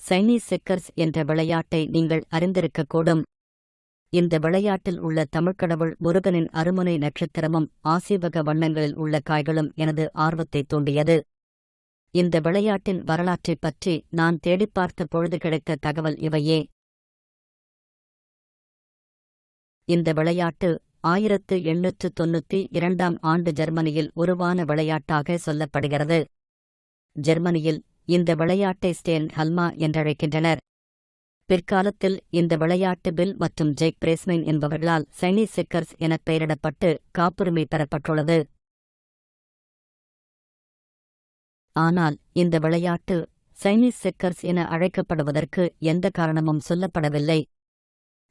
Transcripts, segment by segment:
Chinese checkers என்ற விளையாட்டை நீங்கள் அறிந்திருக்கக்கூடும். இந்த விளையாட்டில் உள்ள தமிழ்க்கடவுள் முருகனின் அருமுனை நட்சத்திரமும் ஆசீவக வண்ணங்களில் உள்ள காய்களும் எனது ஆர்வத்தைத் தூண்டியது. இந்த விளையாட்டின் வரலாற்றைப் பற்றி நான் தேடிப்பார்த்த பொழுது கிடைத்த தகவல் இவையே. இந்த விளையாட்டு 1892ஆம் ஆண்டு ஜெர்மனியில் உருவான விளையாட்டாக சொல்லப்படுகிறது. ஜெர்மனியில் இந்த விளையாட்டை ஸ்டேன் ஹல்மா என்றழைக்கின்றனர். பிற்காலத்தில் இந்த விளையாட்டு பில் மற்றும் ஜெக் பிரேஸ்மென் என்பவர்களால் சைனீஸ் செக்கர்ஸ் எனப் பெயரிடப்பட்டு காப்புரிமை பெறப்பட்டுள்ளது. ஆனால் இந்த விளையாட்டு சைனீஸ் செக்கர்ஸ் என அழைக்கப்படுவதற்கு எந்த காரணமும் சொல்லப்படவில்லை.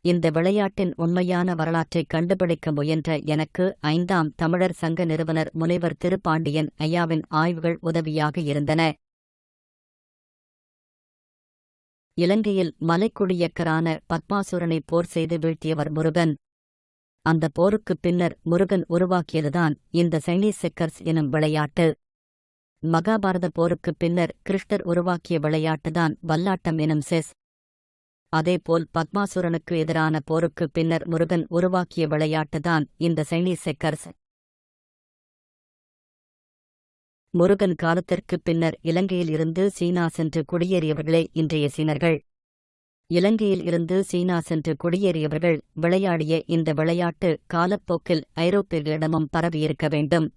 இந்த விளையாட்டின் உண்மையான வரலாற்றைக் கண்டுபிடிக்க முயன்ற எனக்கு 5ஆம் தமிழர் சங்க நிறுவனர் முனைவர் திருப்பாண்டியன் ஐயாவின் ஆய்வுகள் உதவியாக இருந்தன. இலங்கையில் மலைக்குடியக்கரான பத்மாசுரனை போர் செய்து வீழ்த்தியவர் முருகன். அந்த போருக்குப் பின்னர் முருகன் உருவாக்கியதுதான் இந்த சைனீஸ் செக்கர்ஸ் எனும் விளையாட்டு. மகாபாரத போருக்குப் பின்னர் கிருஷ்ணர் உருவாக்கிய விளையாட்டுதான் வல்லாட்டம் எனும் செஸ். அதேபோல் பத்மாசுரனுக்கு எதிரான போருக்குப் பின்னர் முருகன் உருவாக்கிய விளையாட்டுதான் இந்த சைனீஸ் செக்கர்ஸ். முருகன் காலத்திற்குப் பின்னர் இலங்கையில் இருந்து சீனா சென்று குடியேறியவர்களே இன்றைய சீனர்கள். இலங்கையில் இருந்து சீனா சென்று குடியேறியவர்கள் விளையாடிய இந்த விளையாட்டு காலப்போக்கில் ஐரோப்பியர்களிடமும் பரவியிருக்க வேண்டும்.